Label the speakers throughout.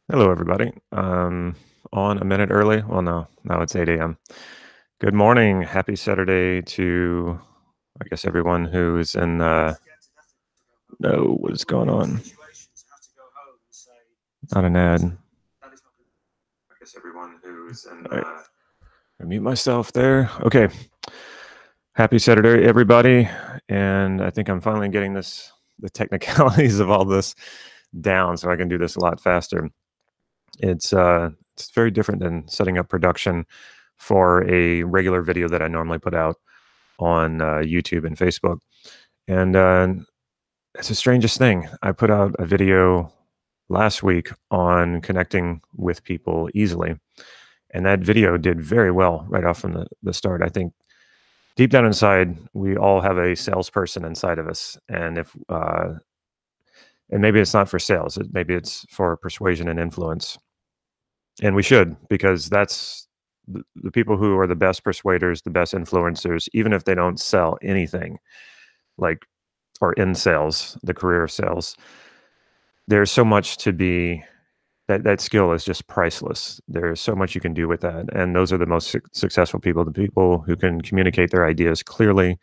Speaker 1: Hello, everybody. On a minute early. Well, no, now it's 8 a.m. Good morning. Happy Saturday to, I guess, everyone who's in. No, what is going on? Not an ad. I guess everyone who's in. All right. I mute myself there. Okay. Happy Saturday, everybody. And I think I'm finally getting the technicalities of all this down so I can do this a lot faster. It's very different than setting up production for a regular video that I normally put out on YouTube and Facebook. And it's the strangest thing. I put out a video last week on connecting with people easily, and that video did very well right off from the start. I think deep down inside, we all have a salesperson inside of us, and if and maybe it's not for sales, maybe it's for persuasion and influence. And we should, because that's the people who are the best persuaders, the best influencers, even if they don't sell anything, like or in sales, the career of sales. There's so much to be that skill is just priceless. There's so much you can do with that, and those are the most successful people, the people who can communicate their ideas clearly,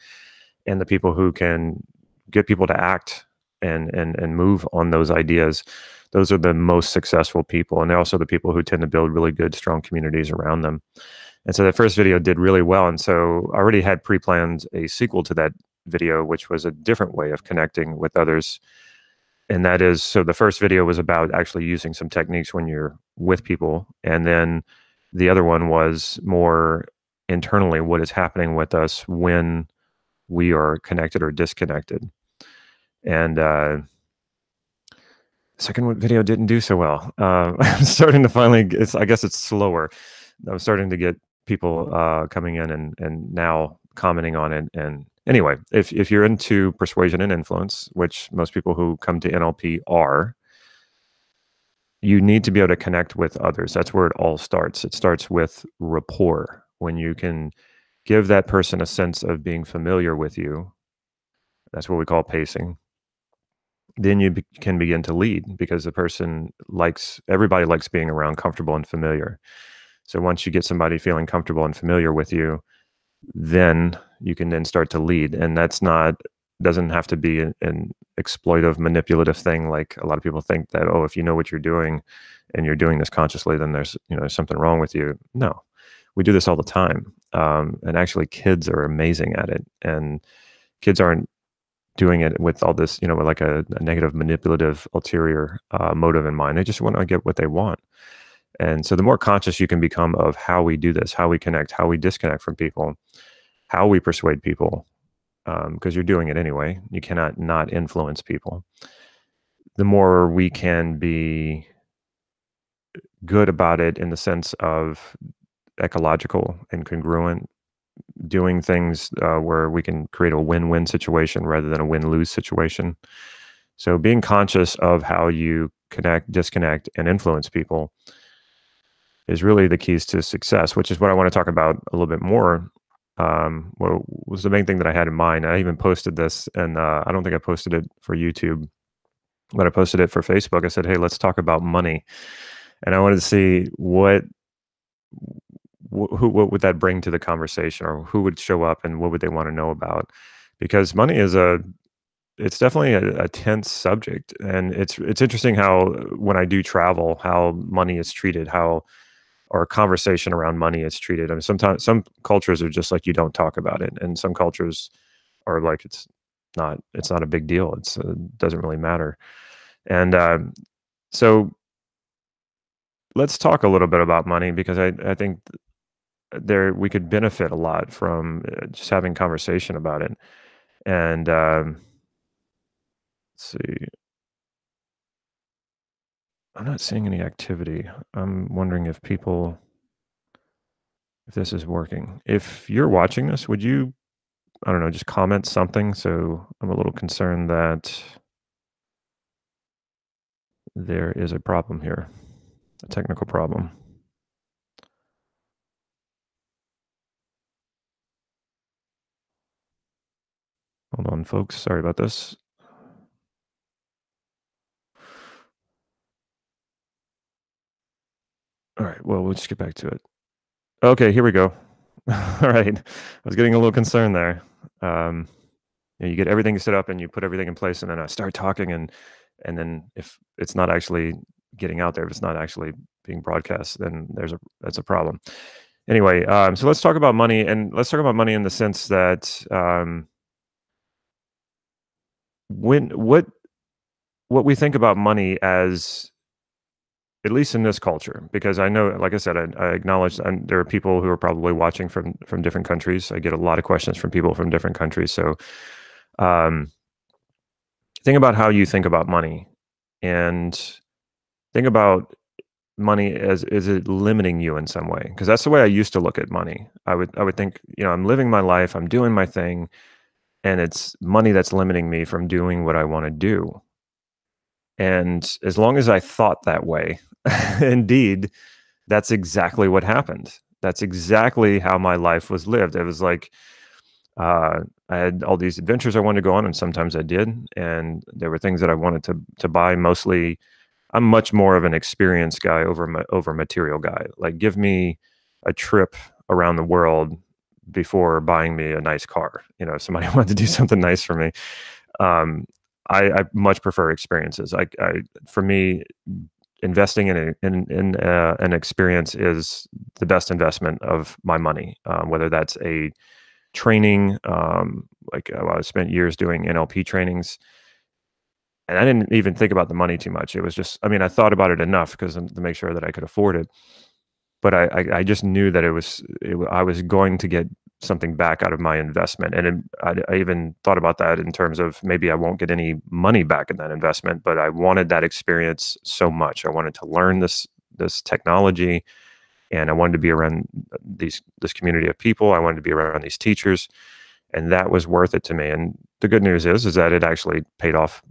Speaker 1: and the people who can get people to act and move on those ideas. Those are the most successful people, and they're also the people who tend to build really good, strong communities around them. And so that first video did really well, and so I already had pre-planned a sequel to that video, which was a different way of connecting with others. And that is, so the first video was about actually using some techniques when you're with people, and then the other one was more internally what is happening with us when we are connected or disconnected. And second video didn't do so well. I'm starting to finally, I guess it's slower. I'm starting to get people coming in and now commenting on it. And anyway, if you're into persuasion and influence, which most people who come to NLP are, you need to be able to connect with others. That's where it all starts. It starts with rapport. When you can give that person a sense of being familiar with you, that's what we call pacing. Then you can begin to lead, because the person likes, everybody likes being around comfortable and familiar. So once you get somebody feeling comfortable and familiar with you, then you can then start to lead. And that's not, doesn't have to be an exploitive, manipulative thing. Like a lot of people think that, oh, if you know what you're doing and you're doing this consciously, then there's, there's something wrong with you. No, we do this all the time. And actually kids are amazing at it. And kids aren't doing it with all this, with like a negative, manipulative, ulterior motive in mind. They just want to get what they want. And so the more conscious you can become of how we do this, how we connect, how we disconnect from people, how we persuade people, because you're doing it anyway. You cannot not influence people. The more we can be good about it in the sense of ecological and congruent, doing things where we can create a win-win situation rather than a win-lose situation. So being conscious of how you connect, disconnect, and influence people is really the keys to success, which is what I want to talk about a little bit more. What was the main thing that I had in mind? I even posted this, and I don't think I posted it for YouTube, but I posted it for Facebook. I said, "Hey, let's talk about money," and I wanted to see what would that bring to the conversation, or who would show up, and what would they want to know about? Because money is it's definitely a tense subject, and it's interesting how when I do travel, how money is treated, how or conversation around money is treated. I mean, sometimes some cultures are just like you don't talk about it, and some cultures are like it's not a big deal. It's doesn't really matter. And so let's talk a little bit about money, because I think there we could benefit a lot from just having conversation about it. And let's see, I'm not seeing any activity. I'm wondering if this is working. If you're watching this, would you, I don't know, just comment something? So I'm a little concerned that there is a problem here, a technical problem. Hold on, folks. Sorry about this. All right. Well, we'll just get back to it. Okay, here we go. All right. I was getting a little concerned there. Um, you get everything set up and you put everything in place, and then I start talking, and then if it's not actually getting out there, if it's not actually being broadcast, then that's a problem. Anyway, so let's talk about money, and let's talk about money in the sense that when what we think about money as, at least in this culture, because I know, like I said, I acknowledge, and there are people who are probably watching from different countries. I get a lot of questions from people from different countries. So, um, think about how you think about money, and think about money as, is it limiting you in some way? Because that's the way I used to look at money. I would think, I'm living my life, I'm doing my thing, and it's money that's limiting me from doing what I want to do. And as long as I thought that way, indeed, that's exactly what happened. That's exactly how my life was lived. It was like, I had all these adventures I wanted to go on, and sometimes I did. And there were things that I wanted to buy. Mostly, I'm much more of an experience guy over material guy. Like, give me a trip around the world before buying me a nice car. If somebody wanted to do something nice for me, um, I much prefer experiences. For me, investing in an experience is the best investment of my money. Whether that's a training, I spent years doing NLP trainings, and I didn't even think about the money too much. It was just, I mean, I thought about it enough because to make sure that I could afford it. But I just knew that I was going to get something back out of my investment, and I even thought about that in terms of maybe I won't get any money back in that investment, but I wanted that experience so much. I wanted to learn this technology, and I wanted to be around this community of people. I wanted to be around these teachers, and that was worth it to me. And the good news is that it actually paid off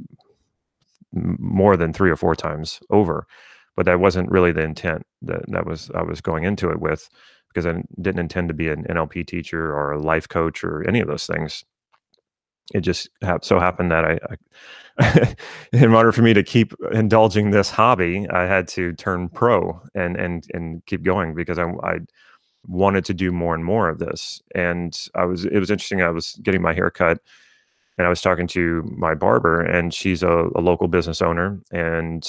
Speaker 1: more than 3 or 4 times over. But that wasn't really the intent that was I was going into it with, because I didn't intend to be an NLP teacher or a life coach or any of those things. It just so happened that in order for me to keep indulging this hobby, I had to turn pro and keep going, because I wanted to do more and more of this. And it was interesting. I was getting my hair cut, and I was talking to my barber, and she's a local business owner, and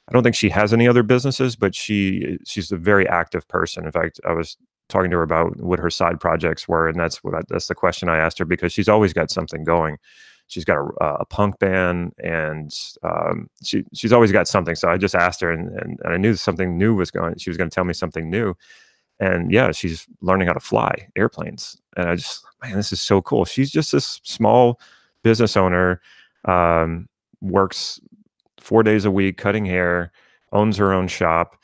Speaker 1: I don't think she has any other businesses, but she's a very active person. In fact, I was talking to her about what her side projects were, and that's the question I asked her, because she's always got something going. She's got a punk band, and she's always got something. So I just asked her, and I knew something new was going. She was going to tell me something new, and yeah, she's learning how to fly airplanes. And I just, man, this is so cool. She's just this small business owner, works 4 days a week cutting hair, owns her own shop,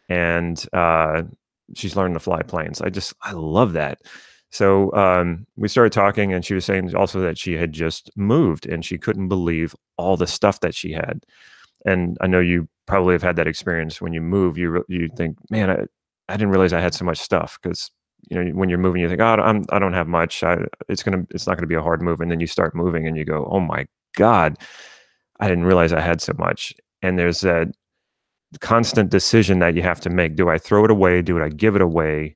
Speaker 1: and she's learning to fly planes. I love that. So we started talking, and she was saying also that she had just moved, and she couldn't believe all the stuff that she had. And I know you probably have had that experience. When you move, you think, man, I didn't realize I had so much stuff, because when you're moving, you think, oh, I don't have much. It's not gonna be a hard move, and then you start moving, and you go, oh my God, I didn't realize I had so much. And there's that constant decision that you have to make. Do I throw it away? Do I give it away?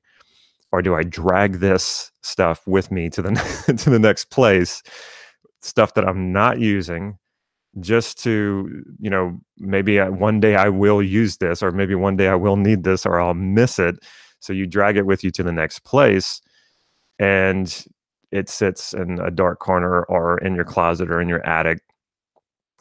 Speaker 1: Or do I drag this stuff with me to the to the next place? Stuff that I'm not using, just to, maybe one day I will use this, or maybe one day I will need this, or I'll miss it. So you drag it with you to the next place, and it sits in a dark corner or in your closet or in your attic,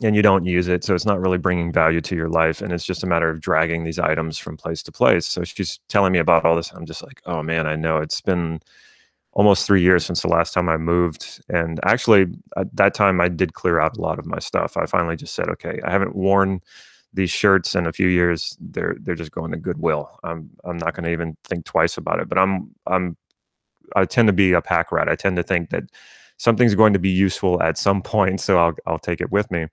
Speaker 1: and you don't use it. So it's not really bringing value to your life. And it's just a matter of dragging these items from place to place. So she's telling me about all this. I'm just like, oh man, I know it's been almost 3 years since the last time I moved. And actually, at that time, I did clear out a lot of my stuff. I finally just said, okay, I haven't worn these shirts in a few years. They're just going to Goodwill. I'm not going to even think twice about it. But I tend to be a pack rat. I tend to think that something's going to be useful at some point, so I'll take it with me.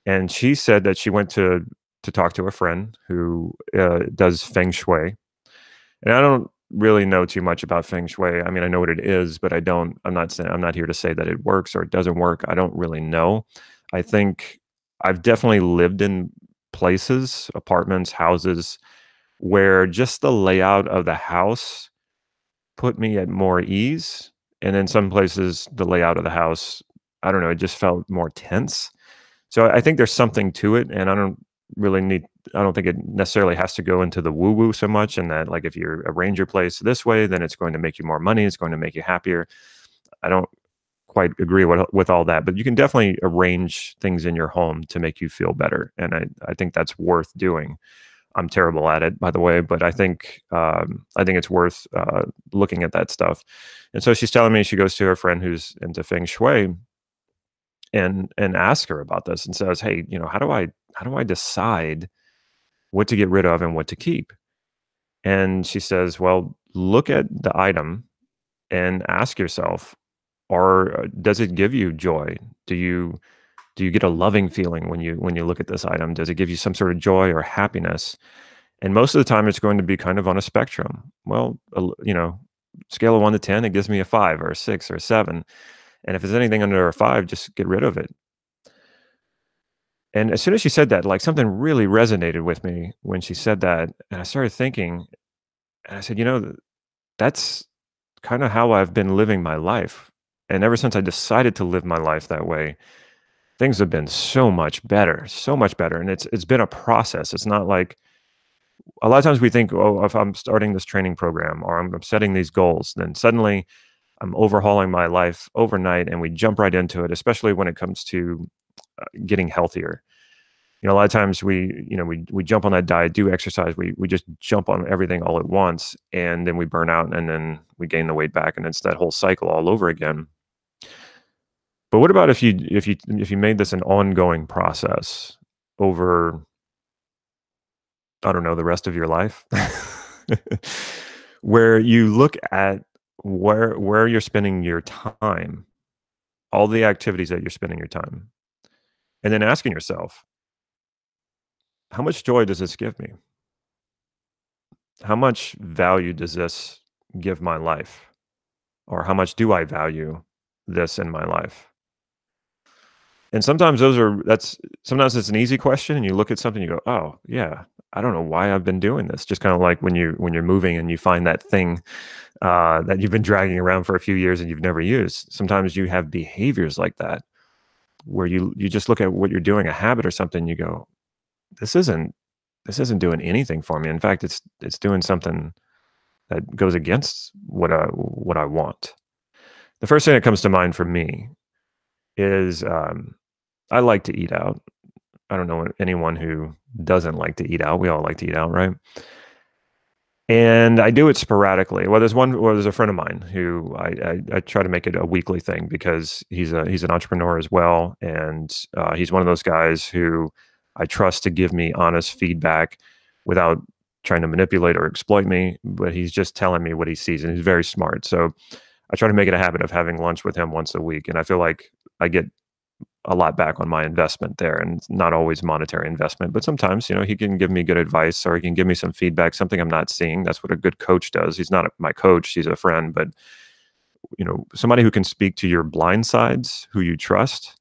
Speaker 1: And she said that she went to talk to a friend who does feng shui. And I don't really know too much about feng shui. I mean, I know what it is, but I'm not here to say that it works or it doesn't work. I don't really know. I think I've definitely lived in places, apartments, houses, where just the layout of the house put me at more ease, and in some places, the layout of the house, I don't know, it just felt more tense. So I think there's something to it, and really need I don't think it necessarily has to go into the woo-woo so much, and that, like, if you arrange your place this way, then it's going to make you more money, it's going to make you happier. I don't quite agree with all that, but you can definitely arrange things in your home to make you feel better, and I think that's worth doing. I'm terrible at it, by the way, but I think it's worth looking at that stuff. And so she's telling me she goes to her friend who's into feng shui and ask her about this and says, "Hey, how do I decide what to get rid of and what to keep?" And she says, "Well, look at the item and ask yourself, or does it give you joy? Do you get a loving feeling when you look at this item? Does it give you some sort of joy or happiness?" And most of the time, it's going to be kind of on a spectrum. Well, scale of 1 to 10, it gives me a 5 or a 6 or a 7. And if it's anything under a 5, just get rid of it. And as soon as she said that, like, something really resonated with me when she said that. And I started thinking, and I said, that's kind of how I've been living my life. And ever since I decided to live my life that way, things have been so much better, so much better. And it's been a process. It's not like a lot of times we think, oh, if I'm starting this training program or I'm setting these goals, then suddenly I'm overhauling my life overnight and we jump right into it, especially when it comes to getting healthier. A lot of times we jump on that diet, do exercise, we just jump on everything all at once, and then we burn out, and then we gain the weight back, and it's that whole cycle all over again. But what about if you made this an ongoing process over, I don't know, the rest of your life, where you look at where you're spending your time, all the activities that you're spending your time, and then asking yourself, how much joy does this give me? How much value does this give my life? Or how much do I value this in my life? And sometimes it's an easy question and you look at something, you go, "Oh, yeah, I don't know why I've been doing this." Just kind of like when you're moving and you find that thing that you've been dragging around for a few years and you've never used. Sometimes you have behaviors like that where you just look at what you're doing, a habit or something, you go, "This isn't doing anything for me. In fact, it's doing something that goes against what I want." The first thing that comes to mind for me is I like to eat out. I don't know anyone who doesn't like to eat out. We all like to eat out, right? And I do it sporadically. There's a friend of mine who I try to make it a weekly thing because he's an entrepreneur as well, and he's one of those guys who I trust to give me honest feedback without trying to manipulate or exploit me. But he's just telling me what he sees, and he's very smart. So I try to make it a habit of having lunch with him once a week, and I feel like I get a lot back on my investment there, and it's not always monetary investment, but sometimes, he can give me good advice or he can give me some feedback, something I'm not seeing. That's what a good coach does. He's not my coach, he's a friend, but somebody who can speak to your blind sides, who you trust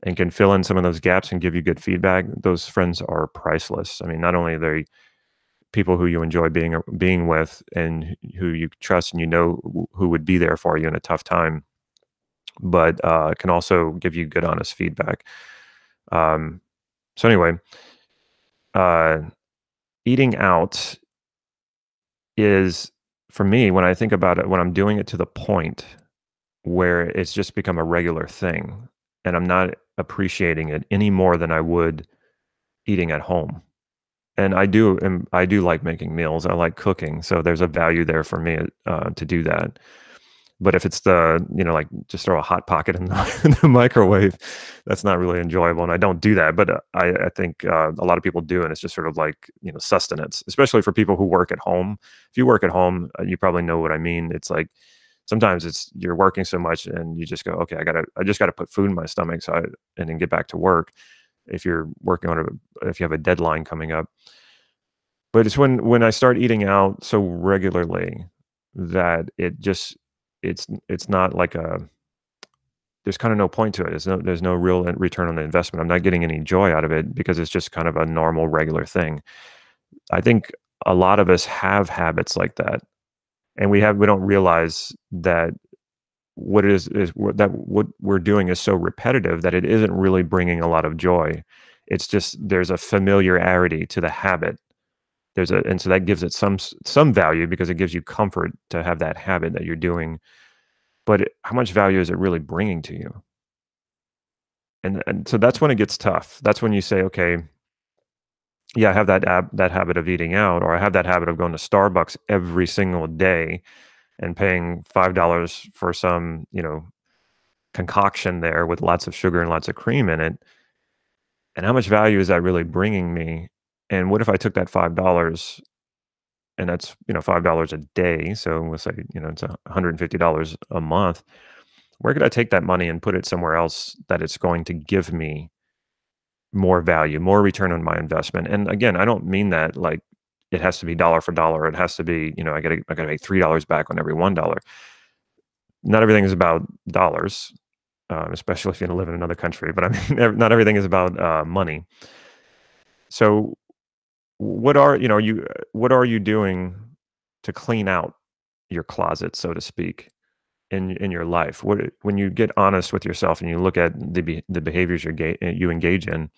Speaker 1: and can fill in some of those gaps and give you good feedback. Those friends are priceless. I mean, not only are they people who you enjoy being with and who you trust and who would be there for you in a tough time, but can also give you good, honest feedback. So anyway, uh, eating out is, for me, when I think about it, when I'm doing it to the point where it's just become a regular thing, and I'm not appreciating it any more than I would eating at home. And I do like making meals. I like cooking, so there's a value there for me to do that. But if it's like just throw a hot pocket in the, in the microwave, that's not really enjoyable. And I don't do that. But I think a lot of people do. And it's just sort of like, sustenance, especially for people who work at home. If you work at home, you probably know what I mean. It's like sometimes you're working so much and you just go, okay, I just got to put food in my stomach. And then get back to work if you're working if you have a deadline coming up. But it's when I start eating out so regularly that it's not like there's kind of no point to it. There's no real return on the investment. I'm not getting any joy out of it because it's just kind of a normal, regular thing. I think a lot of us have habits like that, and we don't realize that what we're doing is so repetitive that it isn't really bringing a lot of joy. It's just there's a familiarity to the habit. And so that gives it some value because it gives you comfort to have that habit that you're doing. But how much value is it really bringing to you? And so that's when it gets tough. That's when you say, okay, yeah, I have that habit of eating out, or I have that habit of going to Starbucks every single day and paying $5 for some, concoction there with lots of sugar and lots of cream in it. And how much value is that really bringing me? And what if I took that $5 and that's, $5 a day. So let's say, it's $150 a month. Where could I take that money and put it somewhere else that it's going to give me more value, more return on my investment? And again, I don't mean that like it has to be dollar for dollar. It has to be, I gotta make $3 back on every $1. Not everything is about dollars, especially if you live in another country. But I mean, not everything is about money. So, what are you doing to clean out your closet, so to speak, in your life? When you get honest with yourself and you look at the behaviors you engage in,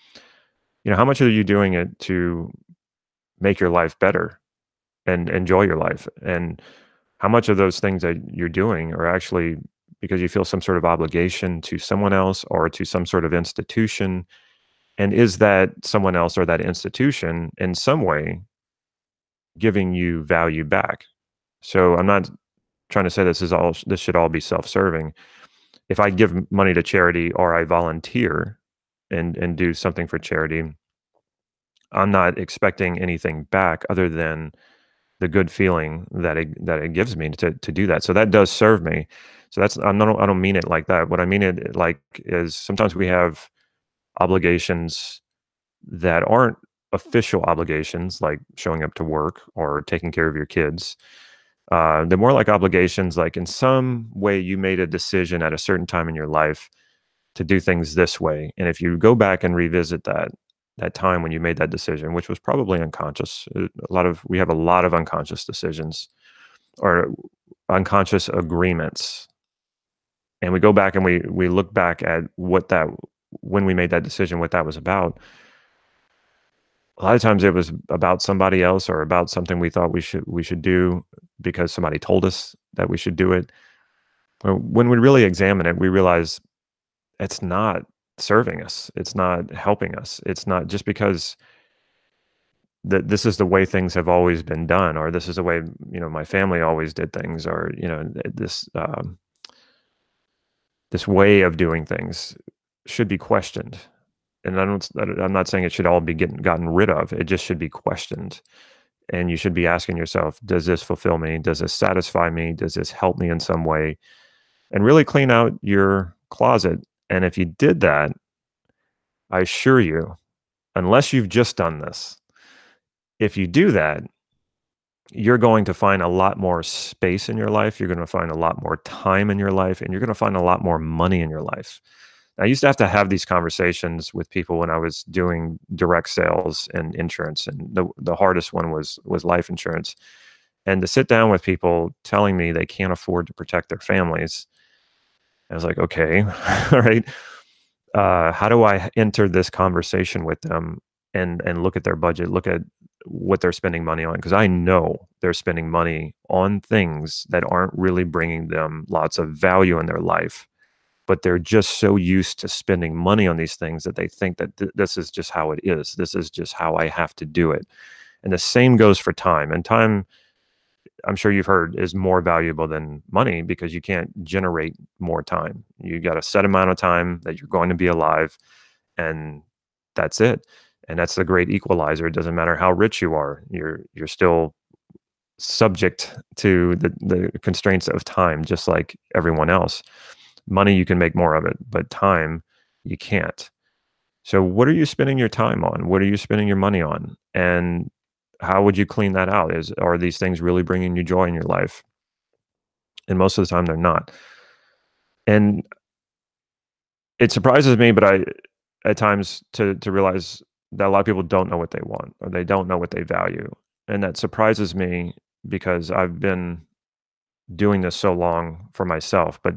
Speaker 1: how much are you doing it to make your life better and enjoy your life? And how much of those things that you're doing are actually because you feel some sort of obligation to someone else or to some sort of institution? And is that someone else or that institution in some way giving you value back? So I'm not trying to say this should all be self-serving. If I give money to charity or I volunteer and do something for charity, I'm not expecting anything back other than the good feeling that it gives me to do that. So that does serve me. So that's I don't mean it like that. What I mean it like is sometimes we have obligations that aren't official obligations, like showing up to work or taking care of your kids. They're more like obligations, like in some way you made a decision at a certain time in your life to do things this way. And if you go back and revisit that time when you made that decision, which was probably unconscious, we have a lot of unconscious decisions or unconscious agreements. And we go back and we look back at when we made that decision, what that was about. A lot of times it was about somebody else or about something we thought we should do because somebody told us that we should do it. But when we really examine it, we realize it's not serving us. It's not helping us. It's not just because this is the way things have always been done, or this is the way, my family always did things, or, this way of doing things should be questioned. And I'm not saying it should all be gotten rid of. It just should be questioned. And you should be asking yourself, does this fulfill me? Does this satisfy me? Does this help me in some way? And really clean out your closet. And if you did that, I assure you, unless you've just done this, if you do that, you're going to find a lot more space in your life. You're going to find a lot more time in your life, and you're going to find a lot more money in your life. I used to have these conversations with people when I was doing direct sales and insurance, and the hardest one was life insurance. And to sit down with people telling me they can't afford to protect their families, I was like, okay, all right. How do I enter this conversation with them and look at their budget, look at what they're spending money on? Because I know they're spending money on things that aren't really bringing them lots of value in their life, but they're just so used to spending money on these things that they think that this is just how it is. This is just how I have to do it. And the same goes for time. And time, I'm sure you've heard, is more valuable than money because you can't generate more time. You got a set amount of time that you're going to be alive, and that's it. And that's the great equalizer. It doesn't matter how rich you are. You're still subject to the constraints of time, just like everyone else. Money, you can make more of it, but time, you can't. So what are you spending your time on? What are you spending your money on? And how would you clean that out? Are these things really bringing you joy in your life? And most of the time they're not. And it surprises me, but I at times to realize that a lot of people don't know what they want or they don't know what they value. And that surprises me because I've been doing this so long for myself, but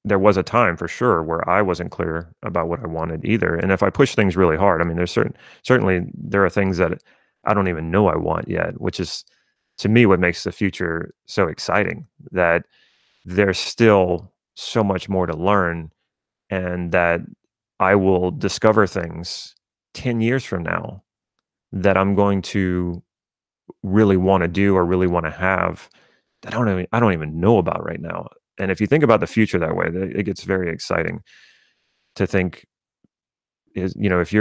Speaker 1: there was a time for sure where I wasn't clear about what I wanted either. And if I push things really hard, I mean, there's certainly there are things that I don't even know I want yet, which is to me what makes the future so exciting. That there's still so much more to learn, and that I will discover things 10 years from now that I'm going to really want to do or really want to have that I don't even know about right now. And if you think about the future that way, it gets very exciting to think is, if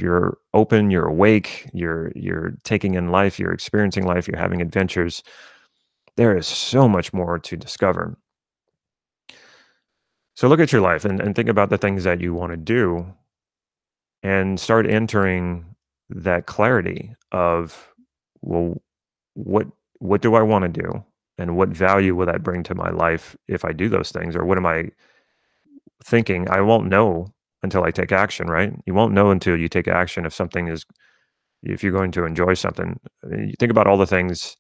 Speaker 1: you're open, you're awake, you're taking in life, you're experiencing life, you're having adventures, there is so much more to discover. So look at your life and think about the things that you want to do and start entering that clarity of, well, what what do I want to do? And what value will that bring to my life if I do those things? Or what am I thinking? I won't know until I take action, right? You won't know until you take action if you're going to enjoy something. You think about all the things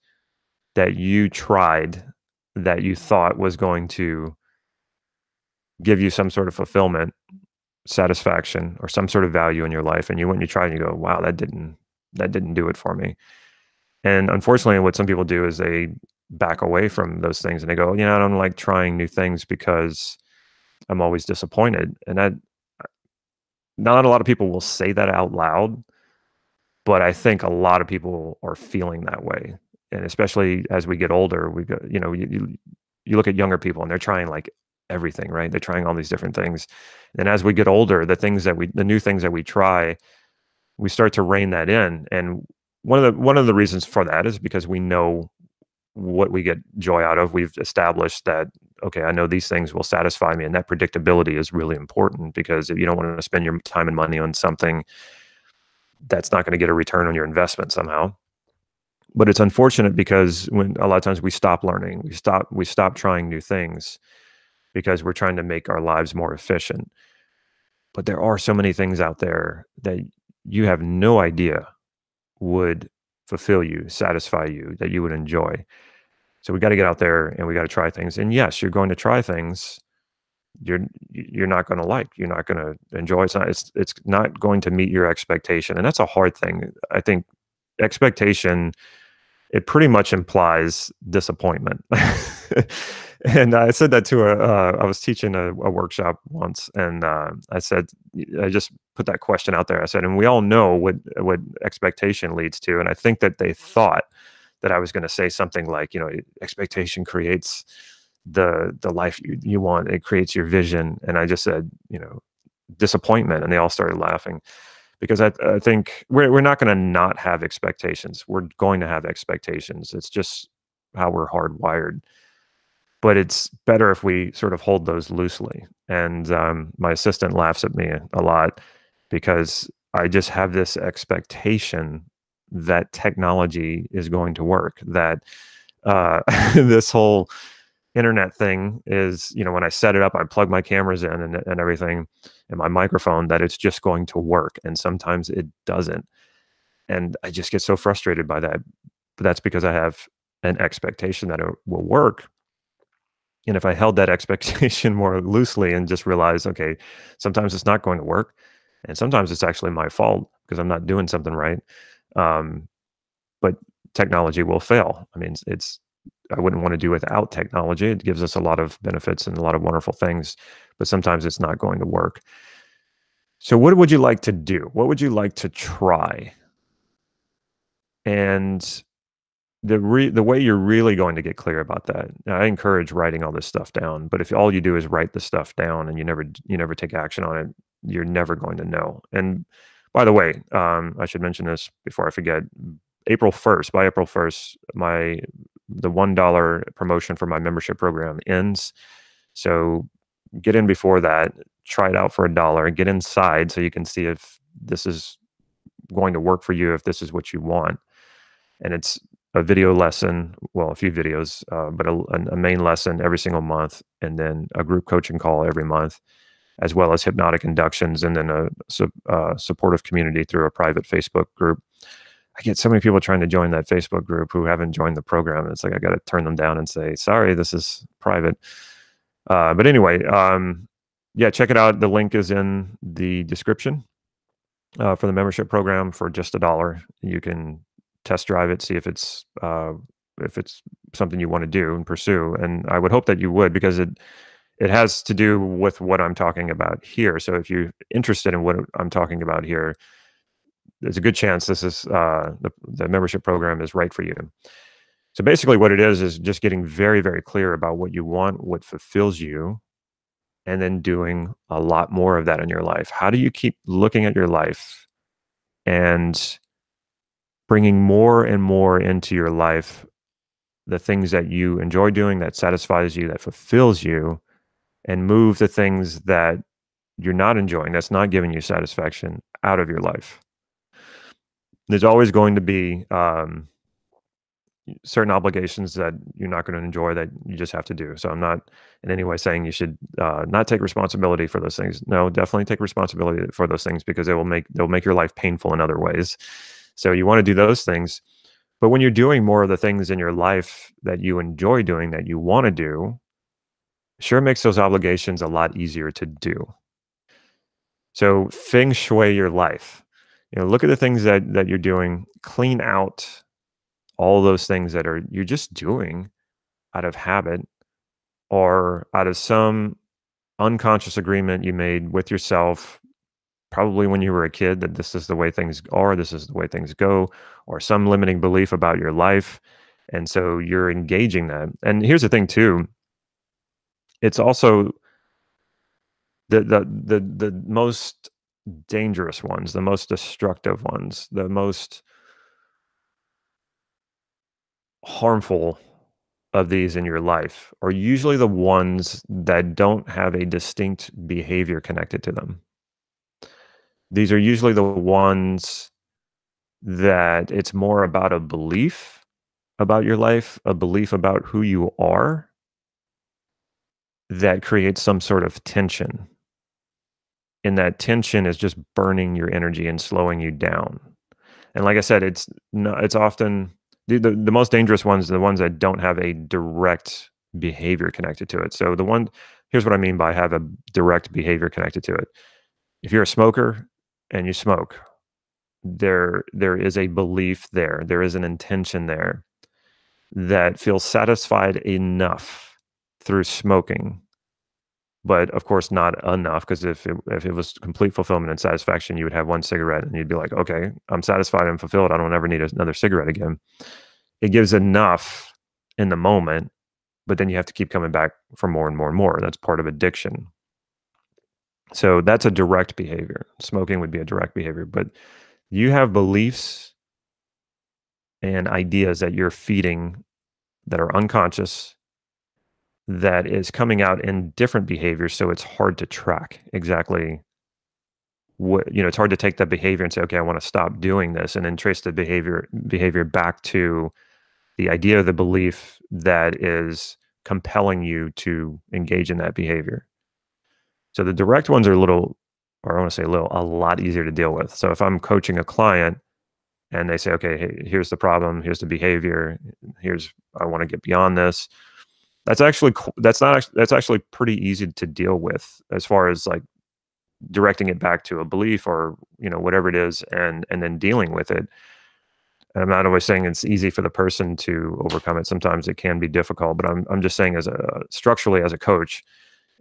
Speaker 1: that you tried that you thought was going to give you some sort of fulfillment, satisfaction, or some sort of value in your life, and you went and you tried and you go, wow, that didn't do it for me. And unfortunately, what some people do is they back away from those things and they go, I don't like trying new things because I'm always disappointed. And that not a lot of people will say that out loud, but I think a lot of people are feeling that way. And especially as we get older, we go, you look at younger people and they're trying like everything, right? They're trying all these different things. And as we get older, the new things that we try, we start to rein that in. And one of the reasons for that is because we know what we get joy out of. We've established that, okay, I know these things will satisfy me, and that predictability is really important, because if you don't want to spend your time and money on something that's not going to get a return on your investment somehow. But it's unfortunate because when a lot of times we stop learning, we stop trying new things because we're trying to make our lives more efficient. But there are so many things out there that you have no idea would fulfill you, satisfy you, that you would enjoy. So we got to get out there and we got to try things. And yes, you're going to try things you're not going to like. You're not going to enjoy. It's not going to meet your expectation, and that's a hard thing. I think expectation, it pretty much implies disappointment. And I said that to I was teaching a workshop once, and I said, I just put that question out there. I said, and we all know what expectation leads to. And I think that they thought that I was going to say something like, expectation creates the life you want. It creates your vision. And I just said, disappointment. And they all started laughing, because I think we're not going to not have expectations. We're going to have expectations. It's just how we're hardwired. But it's better if we sort of hold those loosely. And my assistant laughs at me a lot because I just have this expectation that technology is going to work, that this whole internet thing is, when I set it up, I plug my cameras in and everything, and my microphone, that it's just going to work. And sometimes it doesn't. And I just get so frustrated by that. But that's because I have an expectation that it will work. And if I held that expectation more loosely and just realized, okay, sometimes it's not going to work, and sometimes it's actually my fault because I'm not doing something right. But technology will fail. I mean, I wouldn't want to do without technology. It gives us a lot of benefits and a lot of wonderful things, but sometimes it's not going to work. So what would you like to do? What would you like to try? And the way you're really going to get clear about that, now, I encourage writing all this stuff down, but if all you do is write the stuff down and you never take action on it, you're never going to know. And by the way, I should mention this before I forget. By April 1st, the $1 promotion for my membership program ends. So get in before that, try it out for $1, get inside so you can see if this is going to work for you, if this is what you want. And it's a video lesson, well, a few videos, but a main lesson every single month, and then a group coaching call every month, as well as hypnotic inductions, and then a supportive community through a private Facebook group. I get so many people trying to join that Facebook group who haven't joined the program. It's like I got to turn them down and say, sorry, this is private. But anyway, yeah, check it out. The link is in the description for the membership program for just $1. You can test drive it, see if it's something you want to do and pursue. And I would hope that you would, because it has to do with what I'm talking about here. So if you're interested in what I'm talking about here, there's a good chance this is the membership program is right for you. So basically what it is just getting very, very clear about what you want, what fulfills you, and then doing a lot more of that in your life. How do you keep looking at your life and bringing more and more into your life the things that you enjoy doing, that satisfies you, that fulfills you, and move the things that you're not enjoying, that's not giving you satisfaction, out of your life? There's always going to be certain obligations that you're not going to enjoy that you just have to do. So I'm not in any way saying you should not take responsibility for those things. No, definitely take responsibility for those things, because they'll make your life painful in other ways. So you want to do those things. But when you're doing more of the things in your life that you enjoy doing, that you want to do, sure makes those obligations a lot easier to do. So feng shui your life. Look at the things that you're doing, clean out all those things that you're just doing out of habit or out of some unconscious agreement you made with yourself, probably when you were a kid, that this is the way things are, this is the way things go, or some limiting belief about your life. And so you're engaging that. And here's the thing too, it's also the most dangerous ones, the most destructive ones, the most harmful of these in your life are usually the ones that don't have a distinct behavior connected to them. These are usually the ones that it's more about a belief about your life, a belief about who you are, that creates some sort of tension. And that tension is just burning your energy and slowing you down. And like I said, it's often the most dangerous ones are the ones that don't have a direct behavior connected to it. So here's what I mean by have a direct behavior connected to it. If you're a smoker and you smoke, there is a belief there. There is an intention there that feels satisfied enough through smoking. But of course, not enough, because if it was complete fulfillment and satisfaction, you would have one cigarette and you'd be like, okay, I'm satisfied and fulfilled. I don't ever need another cigarette again. It gives enough in the moment, but then you have to keep coming back for more and more and more. That's part of addiction. So that's a direct behavior. Smoking would be a direct behavior, but you have beliefs and ideas that you're feeding that are unconscious, that is coming out in different behaviors. So it's hard to track exactly what, it's hard to take that behavior and say, okay, I want to stop doing this, and then trace the behavior back to the idea of the belief that is compelling you to engage in that behavior. So the direct ones are a lot easier to deal with. So if I'm coaching a client and they say, okay, hey, here's the problem, here's the behavior, I want to get beyond this. That's actually pretty easy to deal with, as far as like directing it back to a belief or, whatever it is, and then dealing with it. And I'm not always saying it's easy for the person to overcome it. Sometimes it can be difficult, but I'm just saying structurally as a coach,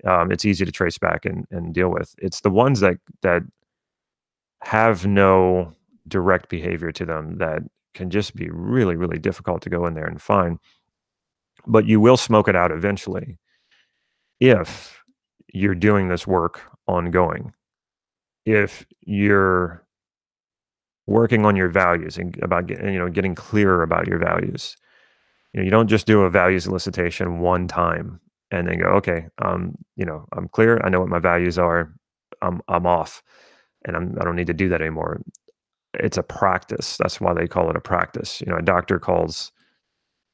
Speaker 1: it's easy to trace back and deal with. It's the ones that have no direct behavior to them that can just be really, really difficult to go in there and find. But you will smoke it out eventually if you're doing this work ongoing. If you're working on your values and about getting clearer about your values. You don't just do a values elicitation one time and then go, okay, I'm clear. I know what my values are. I'm off, and I don't need to do that anymore. It's a practice. That's why they call it a practice. A doctor calls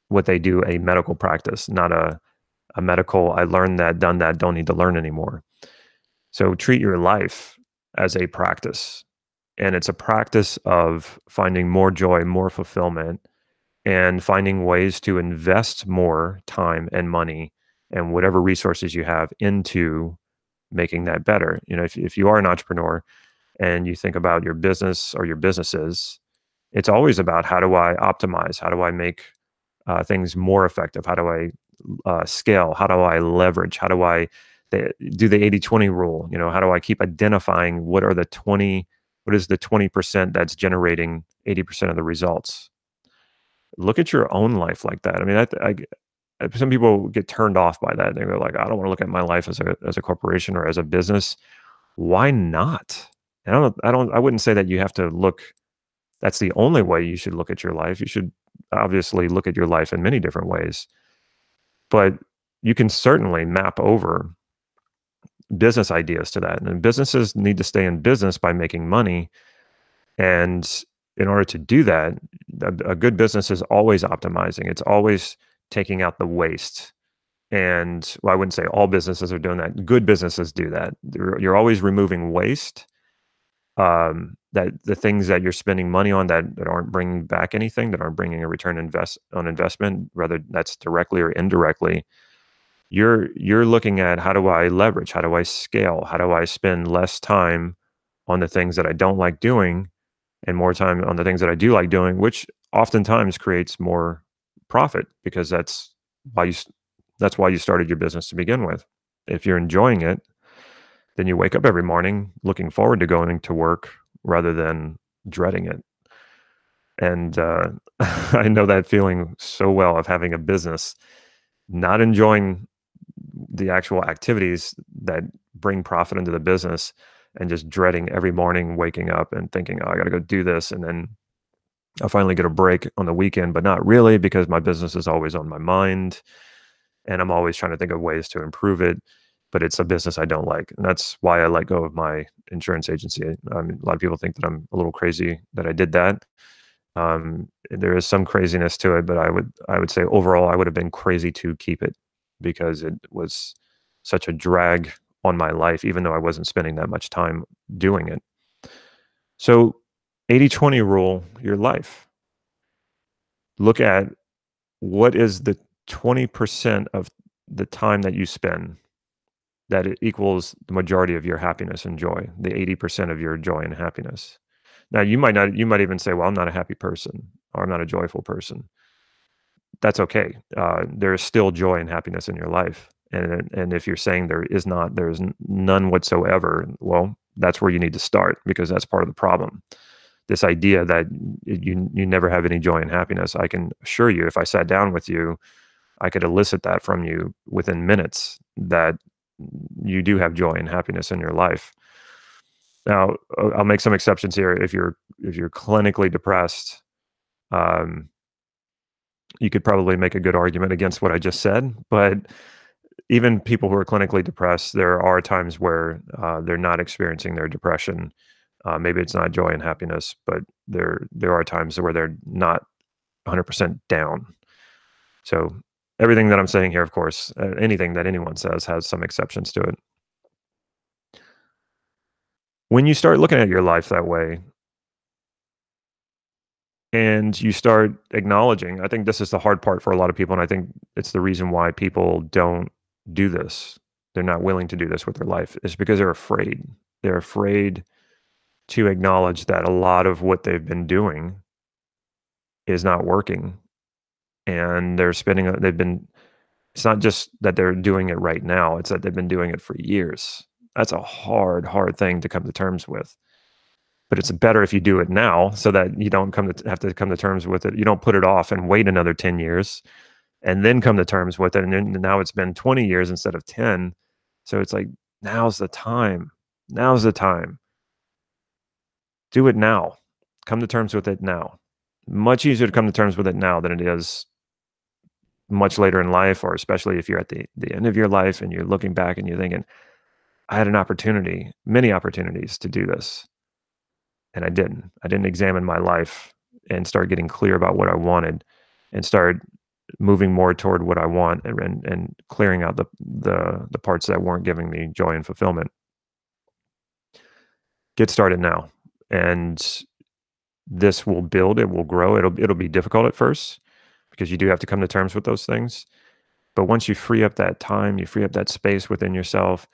Speaker 1: what they do a medical practice, not a medical, I learned that, done that, don't need to learn anymore. So treat your life as a practice. And it's a practice of finding more joy, more fulfillment, and finding ways to invest more time and money and whatever resources you have into making that better. If you are an entrepreneur and you think about your business or your businesses, it's always about, how do I optimize? How do I make things more effective? How do I scale? How do I leverage? How do I do the 80/20 rule? How do I keep identifying what is the 20% that's generating 80% of the results? Look at your own life like that. I mean, some people get turned off by that. They're like, I don't want to look at my life as a corporation or as a business. Why not? I wouldn't say that you have to look. That's the only way you should look at your life. You should obviously look at your life in many different ways, but you can certainly map over business ideas to that. And businesses need to stay in business by making money. And in order to do that, a good business is always optimizing. It's always taking out the waste. And well, I wouldn't say all businesses are doing that. Good businesses do that. You're always removing waste. That the things that you're spending money on that aren't bringing back anything, that aren't bringing a return on investment, whether that's directly or indirectly, you're looking at, how do I leverage? How do I scale? How do I spend less time on the things that I don't like doing and more time on the things that I do like doing, which oftentimes creates more profit, because why you that's why you started your business to begin with. If you're enjoying it, then you wake up every morning looking forward to going to work rather than dreading it. And I know that feeling so well, of having a business, not enjoying the actual activities that bring profit into the business, and just dreading every morning waking up and thinking, oh, I got to go do this. And then I'll finally get a break on the weekend, but not really, because my business is always on my mind and I'm always trying to think of ways to improve it. But it's a business I don't like. And that's why I let go of my insurance agency. I mean, a lot of people think that I'm a little crazy that I did that. There is some craziness to it, but I would say overall, I would have been crazy to keep it, because it was such a drag on my life, even though I wasn't spending that much time doing it. So 80/20 rule your life. Look at, what is the 20% of the time that you spend that it equals the majority of your happiness and joy, the 80% of your joy and happiness. Now, you might even say, well, I'm not a happy person, or I'm not a joyful person. That's okay. There is still joy and happiness in your life. And if you're saying there's none whatsoever, well, that's where you need to start, because that's part of the problem. This idea that you never have any joy and happiness, I can assure you, if I sat down with you, I could elicit that from you within minutes, that you do have joy and happiness in your life. Now, I'll make some exceptions here. If you're clinically depressed, um, you could probably make a good argument against what I just said. But even people who are clinically depressed, there are times where they're not experiencing their depression. Maybe it's not joy and happiness, but there are times where they're not 100% down. So everything that I'm saying here, of course, anything that anyone says has some exceptions to it. When you start looking at your life that way, and you start acknowledging, I think this is the hard part for a lot of people, and I think it's the reason why people don't do this. They're not willing to do this with their life, is because they're afraid. They're afraid to acknowledge that a lot of what they've been doing is not working, and it's not just that they're doing it right now, it's that they've been doing it for years. That's a hard, hard thing to come to terms with. But it's better if you do it now, so that you don't have to come to terms with it. You don't put it off and wait another 10 years and then come to terms with it. And then now it's been 20 years instead of 10. So it's like, now's the time. Now's the time. Do it now. Come to terms with it now. Much easier to come to terms with it now than it is much later in life, or especially if you're at the end of your life and you're looking back and you're thinking, I had an opportunity, many opportunities to do this. And I didn't. I didn't examine my life and start getting clear about what I wanted, and start moving more toward what I want, and clearing out the parts that weren't giving me joy and fulfillment. Get started now. And this will build, it will grow. It'll be difficult at first because you do have to come to terms with those things. But once you free up that time, you free up that space within yourself.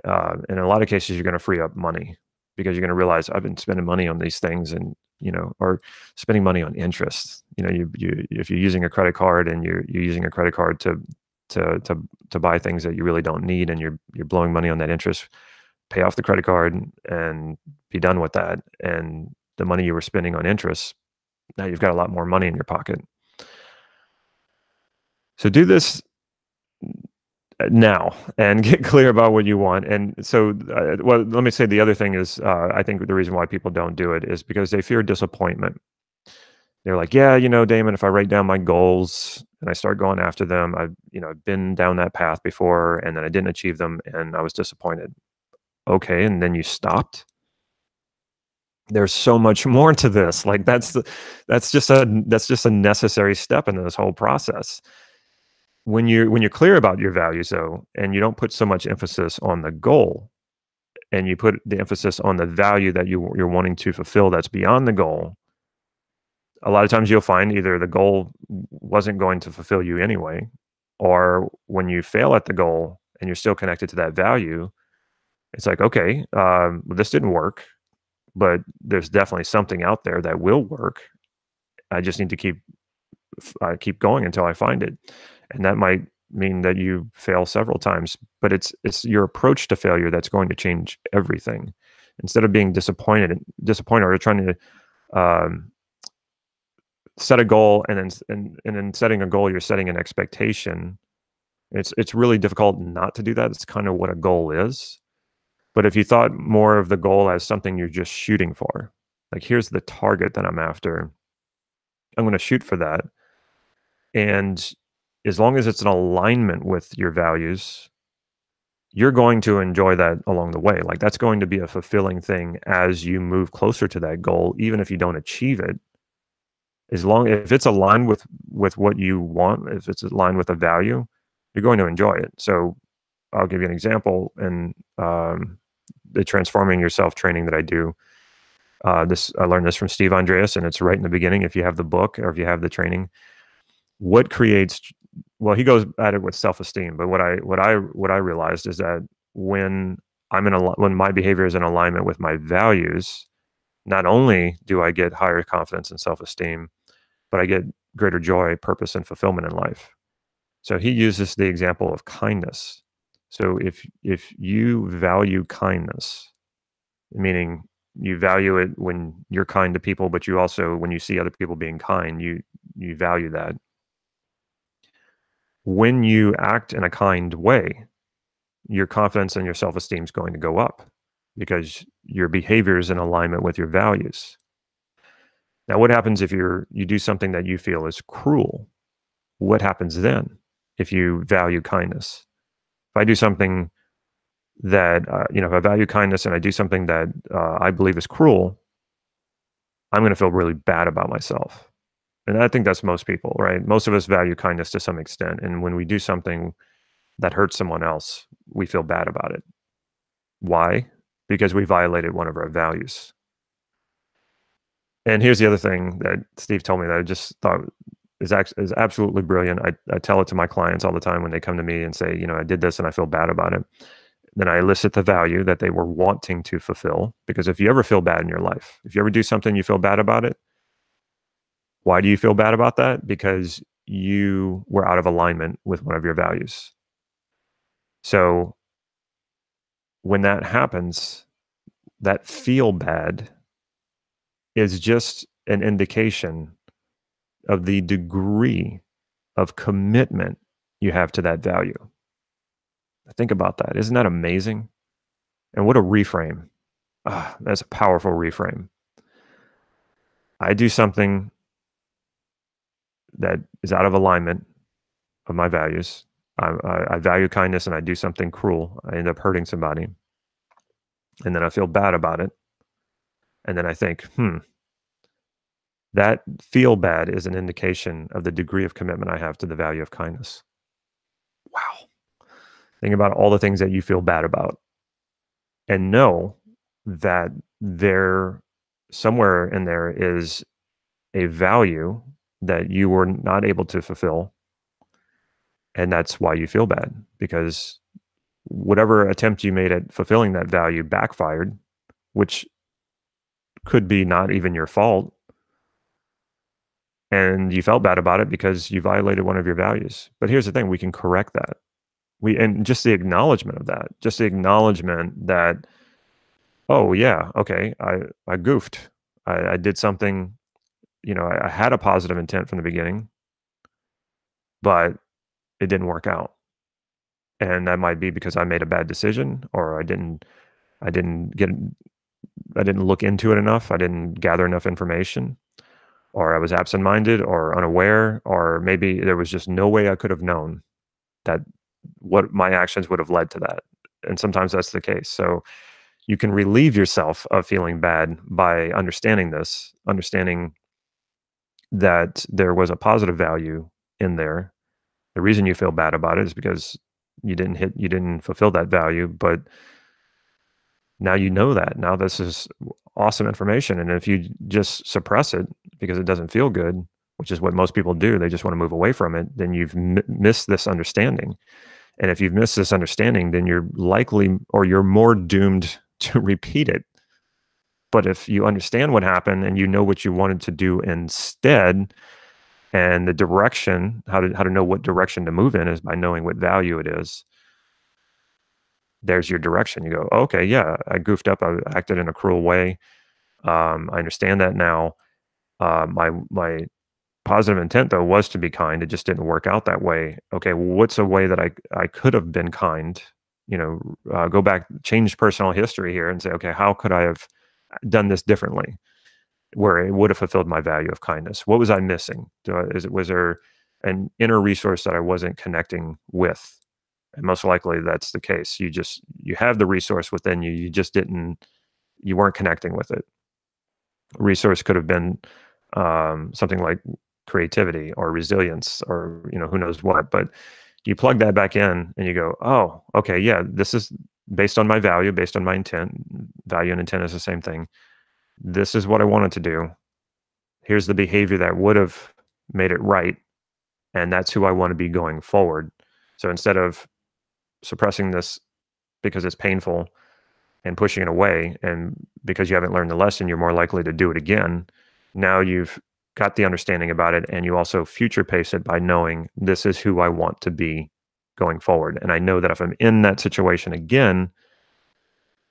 Speaker 1: In a lot of cases, you're going to free up money because you're going to realize I've been spending money on these things, and or spending money on interest. You if you're using a credit card and you're using a credit card to buy things that you really don't need, and you're blowing money on that interest, pay off the credit card and be done with that. And the money you were spending on interest, now you've got a lot more money in your pocket. So do this now and get clear about what you want. And so, well, let me say the other thing is, I think the reason why people don't do it is because they fear disappointment. They're like, yeah, Damon, if I write down my goals and I start going after them, I've been down that path before, and then I didn't achieve them and I was disappointed. Okay. And then you stopped. There's so much more to this. Like that's just a necessary step in this whole process. When you're clear about your values, though, and you don't put so much emphasis on the goal, and you put the emphasis on the value that you're wanting to fulfill that's beyond the goal, a lot of times you'll find either the goal wasn't going to fulfill you anyway, or when you fail at the goal and you're still connected to that value, it's like, okay, this didn't work, but there's definitely something out there that will work. I just need to keep going until I find it. And that might mean that you fail several times, but it's your approach to failure that's going to change everything. Instead of being disappointed or trying to set a goal, and then setting a goal, you're setting an expectation. It's really difficult not to do that. It's kind of what a goal is. But if you thought more of the goal as something you're just shooting for, like, here's the target that I'm after, I'm going to shoot for that. And as long as it's in alignment with your values, you're going to enjoy that along the way. Like, that's going to be a fulfilling thing as you move closer to that goal, even if you don't achieve it. If it's aligned with what you want, if it's aligned with a value, you're going to enjoy it. So I'll give you an example. In the Transforming Yourself training that I do, I learned this from Steve Andreas, and it's right in the beginning. If you have the book or if you have the training, well, he goes at it with self-esteem, but what I realized is that when my behavior is in alignment with my values, not only do I get higher confidence and self-esteem, but I get greater joy, purpose, and fulfillment in life. So he uses the example of kindness. So if you value kindness, meaning you value it when you're kind to people, but you also, when you see other people being kind, you value that. When you act in a kind way, your confidence and your self-esteem is going to go up because your behavior is in alignment with your values. Now, what happens if you do something that you feel is cruel? What happens then if you value kindness? If I do something that, if I value kindness and I do something that I believe is cruel, I'm going to feel really bad about myself. And I think that's most people, right? Most of us value kindness to some extent. And when we do something that hurts someone else, we feel bad about it. Why? Because we violated one of our values. And here's the other thing that Steve told me that I just thought is absolutely brilliant. I tell it to my clients all the time when they come to me and say, I did this and I feel bad about it. Then I elicit the value that they were wanting to fulfill. Because if you ever feel bad in your life, if you ever do something you feel bad about it, why do you feel bad about that? Because you were out of alignment with one of your values. So when that happens, that feel bad is just an indication of the degree of commitment you have to that value. Think about that. Isn't that amazing? And what a reframe. That's a powerful reframe. I do something that is out of alignment of my values. I value kindness and I do something cruel. I end up hurting somebody. And then I feel bad about it. And then I think, that feel bad is an indication of the degree of commitment I have to the value of kindness. Wow. Think about all the things that you feel bad about and know that they're somewhere in there is a value that you were not able to fulfill, and that's why you feel bad, because whatever attempt you made at fulfilling that value backfired, which could be not even your fault, and you felt bad about it because you violated one of your values. But here's the thing, we can correct that. And just the acknowledgement of that, just the acknowledgement that, oh yeah, okay, I goofed. I did something, I had a positive intent from the beginning, but it didn't work out. And that might be because I made a bad decision, or I didn't get I didn't look into it enough. I didn't gather enough information, or I was absent-minded or unaware, or maybe there was just no way I could have known that what my actions would have led to that. And sometimes that's the case. So you can relieve yourself of feeling bad by understanding that there was a positive value in there. The reason you feel bad about it is because you didn't fulfill that value, but now you know that. Now this is awesome information, and if you just suppress it because it doesn't feel good, which is what most people do, they just wanna move away from it, then you've missed this understanding, and if you've missed this understanding, then you're likely, or you're more doomed to repeat it. But if you understand what happened and you know what you wanted to do instead, and the direction, how to know what direction to move in is by knowing what value it is. There's your direction. You go, okay, yeah, I goofed up. I acted in a cruel way. I understand that now. My positive intent though was to be kind. It just didn't work out that way. Okay, well, what's a way that I could have been kind? Go back, change personal history here, and say, okay, how could I have done this differently, where it would have fulfilled my value of kindness? What was I missing? Was there an inner resource that I wasn't connecting with? And most likely that's the case. You have the resource within you. You weren't connecting with it. Resource could have been something like creativity or resilience, or who knows what. But you plug that back in and you go, oh, okay, yeah, this is based on my value, based on my intent. Value and intent is the same thing. This is what I wanted to do. Here's the behavior that would have made it right, and that's who I want to be going forward. So instead of suppressing this because it's painful and pushing it away, and because you haven't learned the lesson, you're more likely to do it again. Now you've got the understanding about it, and you also future pace it by knowing this is who I want to be going forward. And I know that if I'm in that situation again,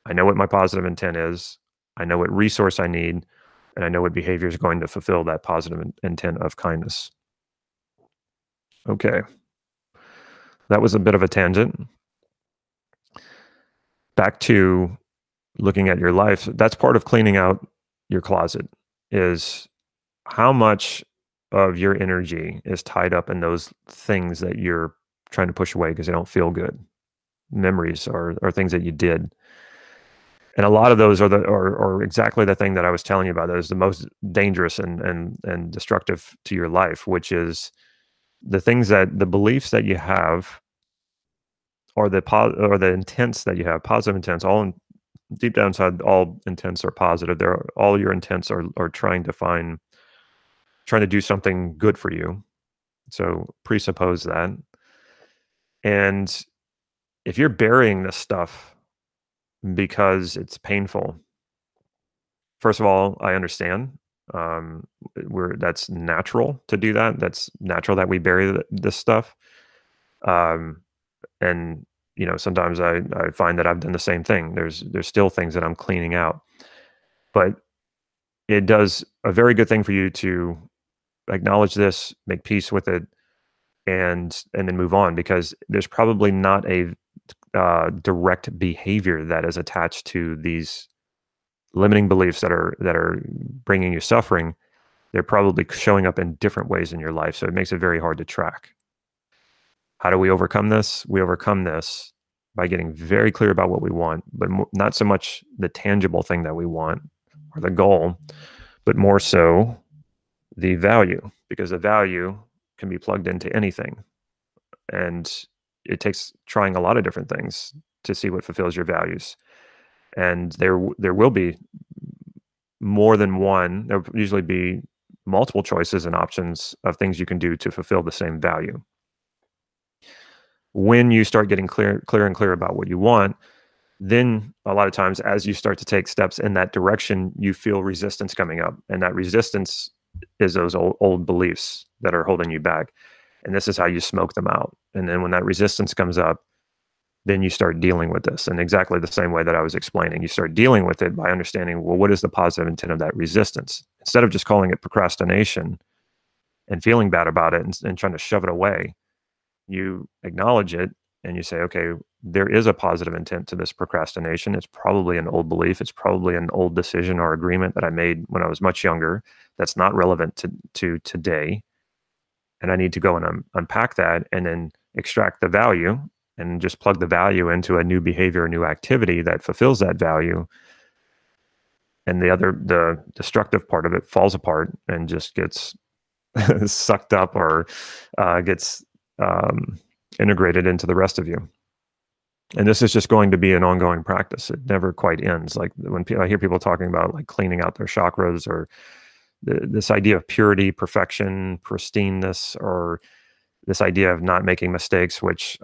Speaker 1: I know what my positive intent is, I know what resource I need, and I know what behavior is going to fulfill that positive intent of kindness. Okay, that was a bit of a tangent. Back to looking at your life. That's part of cleaning out your closet, is how much of your energy is tied up in those things that you're trying to push away because they don't feel good. Memories or things that you did. And a lot of those are exactly the thing that I was telling you about, that is the most dangerous and destructive to your life, which is the beliefs that you have, or the intents that you have, positive intents. Deep down inside, all intents are positive. All your intents are trying to do something good for you. So presuppose that. And if you're burying this stuff because it's painful, first of all, I understand. That's natural to do that. That's natural that we bury this stuff. Um, and sometimes I find that I've done the same thing. There's still things that I'm cleaning out, but it does a very good thing for you to acknowledge this, make peace with it, and then move on, because there's probably not a direct behavior that is attached to these limiting beliefs that are bringing you suffering. They're probably showing up in different ways in your life, so it makes it very hard to track. How do we overcome this? We overcome this by getting very clear about what we want, but not so much the tangible thing that we want or the goal, but more so the value, because the value can be plugged into anything. And it takes trying a lot of different things to see what fulfills your values. And there will be more than one. There'll usually be multiple choices and options of things you can do to fulfill the same value. When you start getting clear and clear about what you want, then a lot of times as you start to take steps in that direction, you feel resistance coming up. And that resistance is those old beliefs that are holding you back. And this is how you smoke them out. And then when that resistance comes up, then you start dealing with this in exactly the same way that I was explaining. You start dealing with it by understanding, well, what is the positive intent of that resistance? Instead of just calling it procrastination and feeling bad about it and trying to shove it away, you acknowledge it and you say, okay, there is a positive intent to this procrastination. It's probably an old belief. It's probably an old decision or agreement that I made when I was much younger that's not relevant to today. And I need to go and unpack that and then extract the value and just plug the value into a new behavior, a new activity that fulfills that value. And the destructive part of it falls apart and just gets sucked up or gets integrated into the rest of you. And this is just going to be an ongoing practice. It never quite ends. Like when I hear people talking about like cleaning out their chakras or this idea of purity, perfection, pristineness, or this idea of not making mistakes, which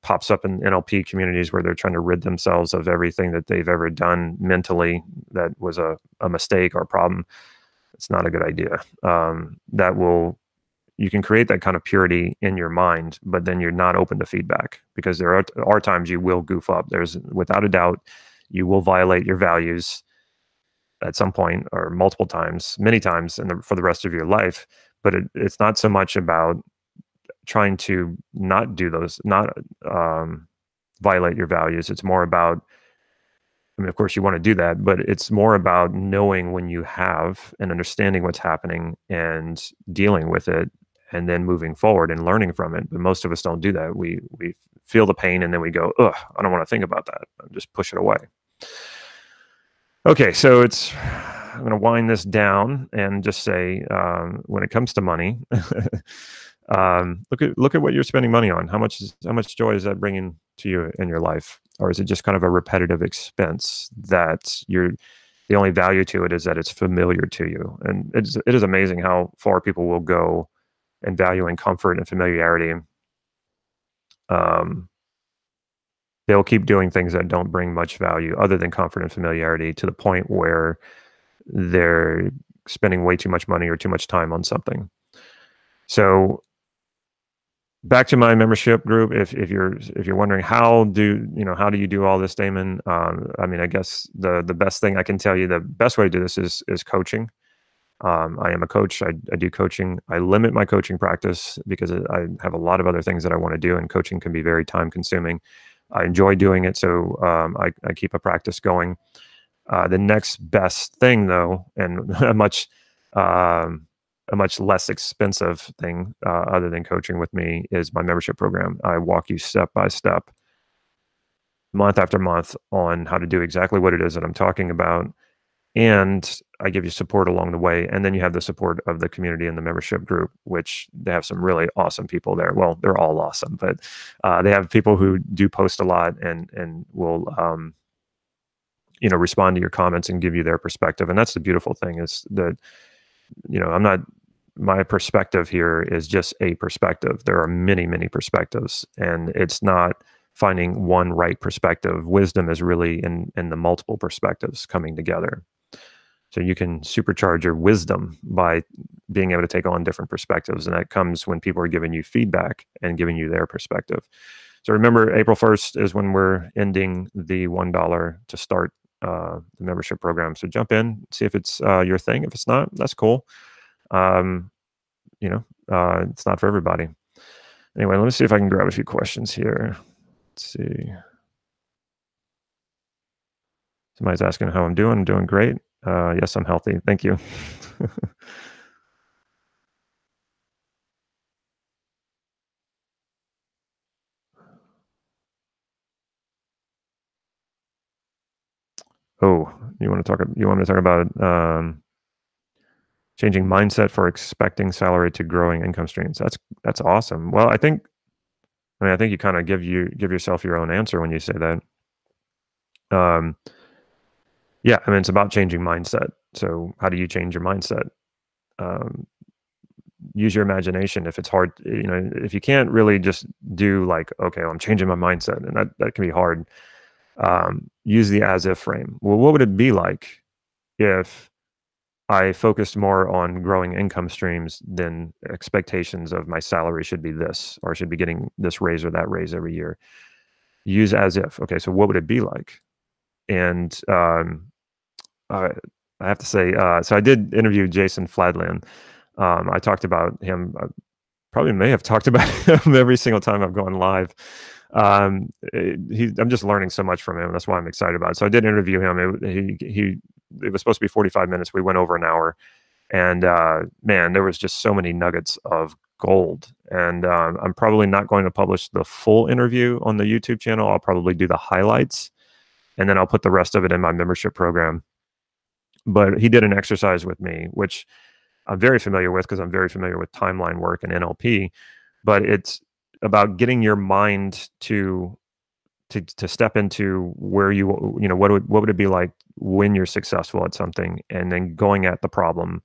Speaker 1: pops up in NLP communities where they're trying to rid themselves of everything that they've ever done mentally that was a mistake or a problem. It's not a good idea. You can create that kind of purity in your mind, but then you're not open to feedback because there are times you will goof up. There's without a doubt, you will violate your values at some point or multiple times, many times for the rest of your life. But it's not so much about trying to not do those, not violate your values. It's more about, I mean, of course you want to do that, but it's more about knowing when you have and understanding what's happening and dealing with it and then moving forward and learning from it. But most of us don't do that. We feel the pain and then we go, ugh, I don't want to think about that. And just push it away. Okay, so I'm going to wind this down and just say, when it comes to money, look at what you're spending money on. How much joy is that bringing to you in your life? Or is it just kind of a repetitive expense that the only value to it is that it's familiar to you? And it is amazing how far people will go in valuing comfort and familiarity. They'll keep doing things that don't bring much value other than comfort and familiarity to the point where they're spending way too much money or too much time on something. So back to my membership group. If you're wondering how do you do all this, Damon? I mean, I guess the best thing I can tell you, the best way to do this is coaching. I am a coach. I do coaching. I limit my coaching practice because I have a lot of other things that I want to do, and coaching can be very time consuming. I enjoy doing it, so I keep a practice going. The next best thing, though, and a much less expensive thing other than coaching with me, is my membership program. I walk you step by step, month after month, on how to do exactly what it is that I'm talking about. And I give you support along the way. And then you have the support of the community and the membership group, which they have some really awesome people there. Well, they're all awesome, but they have people who do post a lot and will respond to your comments and give you their perspective. And that's the beautiful thing, is that my perspective here is just a perspective. There are many, many perspectives, and it's not finding one right perspective. Wisdom is really in the multiple perspectives coming together. So you can supercharge your wisdom by being able to take on different perspectives. And that comes when people are giving you feedback and giving you their perspective. So remember, April 1st is when we're ending the $1 to start the membership program. So jump in, see if it's your thing. If it's not, that's cool. It's not for everybody. Anyway, let me see if I can grab a few questions here. Let's see. Somebody's asking how I'm doing. I'm doing great. Yes, I'm healthy. Thank you. Oh, you want me to talk about changing mindset for expecting salary to growing income streams? That's awesome. Well, I think you kind of give yourself your own answer when you say that. Yeah, I mean, it's about changing mindset. So how do you change your mindset? Um, Use your imagination. If it's hard, if you can't really just do like, okay, well, I'm changing my mindset, and that can be hard. Use the as if frame. Well, what would it be like if I focused more on growing income streams than expectations of my salary should be this, or I should be getting this raise or that raise every year? Use as if. Okay, so what would it be like? And I I have to say, so I did interview Jason Fladland. I talked about him. Probably may have talked about him every single time I've gone live. I'm just learning so much from him. That's why I'm excited about it. So I did interview him. It was supposed to be 45 minutes. We went over an hour, and man, there was just so many nuggets of gold. And I'm probably not going to publish the full interview on the YouTube channel. I'll probably do the highlights, and then I'll put the rest of it in my membership program. But he did an exercise with me, which I'm very familiar with because I'm very familiar with timeline work and NLP. But it's about getting your mind to step into where what would it be like when you're successful at something, and then going at the problem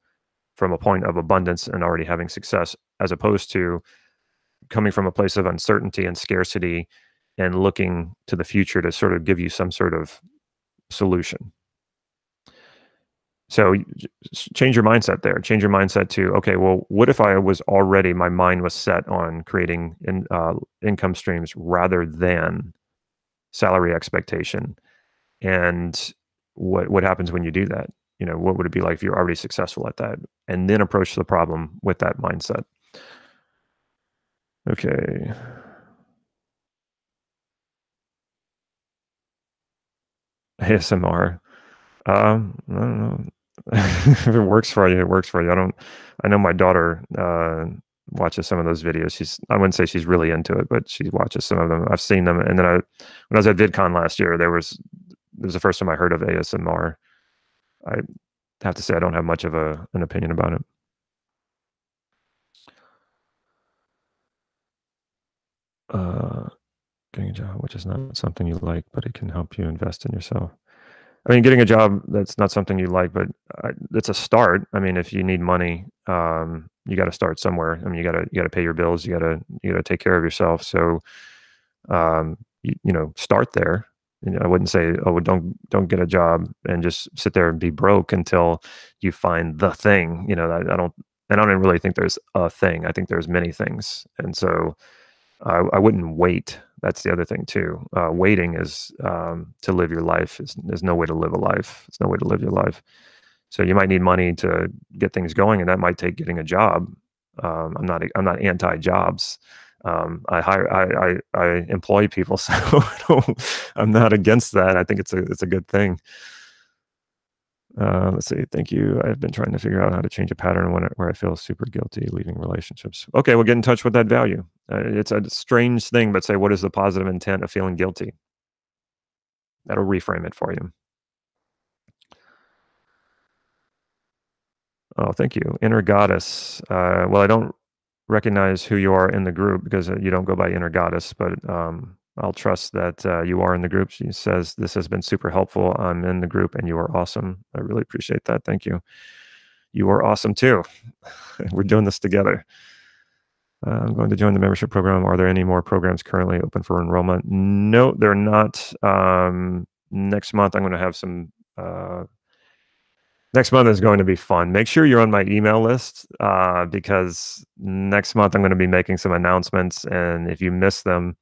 Speaker 1: from a point of abundance and already having success, as opposed to coming from a place of uncertainty and scarcity and looking to the future to sort of give you some sort of solution. So change your mindset there. Change your mindset to, okay, well, what if my mind was set on creating income streams rather than salary expectation? And what happens when you do that? What would it be like if you're already successful at that? And then approach the problem with that mindset. Okay. ASMR. I don't know. If it works for you, it works for you. I know my daughter watches some of those videos. I wouldn't say she's really into it, but she watches some of them. I've seen them. And then when I was at VidCon last year, it was the first time I heard of ASMR. I have to say I don't have much of an opinion about it. Uh, Getting a job, which is not something you like, but it can help you invest in yourself. I mean, getting a job that's not something you like, but it's a start. I mean, if you need money, you got to start somewhere. I mean, you got to pay your bills. You got to take care of yourself. So, start there. I wouldn't say, oh, well, don't get a job and just sit there and be broke until you find the thing. I don't really think there's a thing. I think there's many things, and so I wouldn't wait. That's the other thing too. Waiting is to live your life. There's no way to live a life. It's no way to live your life. So you might need money to get things going, and that might take getting a job. I'm not anti-jobs. I employ people, so I'm not against that. I think it's a good thing. Let's see. Thank you. I've been trying to figure out how to change a pattern where I feel super guilty leaving relationships. Okay, we'll get in touch with that value. It's a strange thing, but say, what is the positive intent of feeling guilty? That'll reframe it for you. Oh, thank you. Inner goddess. Well, I don't recognize who you are in the group because you don't go by inner goddess, but I'll trust that you are in the group. She says, this has been super helpful. I'm in the group and you are awesome. I really appreciate that. Thank you. You are awesome too. We're doing this together. I'm going to join the membership program. Are there any more programs currently open for enrollment? No, they're not. Next month, I'm going to have some. Next month is going to be fun. Make sure you're on my email list because next month I'm going to be making some announcements. And if you miss them,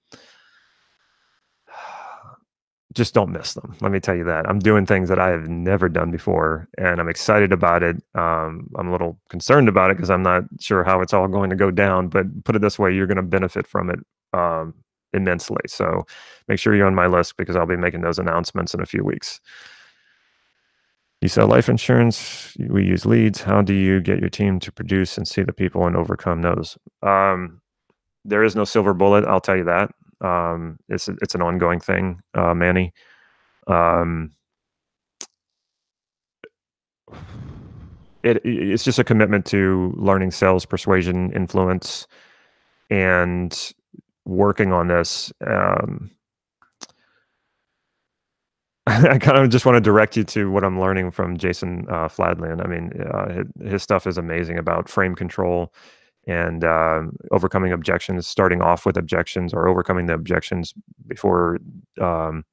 Speaker 1: just don't miss them. Let me tell you that. I'm doing things that I have never done before, and I'm excited about it. I'm a little concerned about it because I'm not sure how it's all going to go down, but put it this way, you're going to benefit from it immensely. So make sure you're on my list because I'll be making those announcements in a few weeks. You sell life insurance. We use leads. How do you get your team to produce and see the people and overcome those? There is no silver bullet. I'll tell you that. It's an ongoing thing, Manny. It's just a commitment to learning sales, persuasion, influence, and working on this. I kind of just want to direct you to what I'm learning from Jason Fladland. I mean, his stuff is amazing about frame control and overcoming objections, starting off with objections or overcoming the objections before um,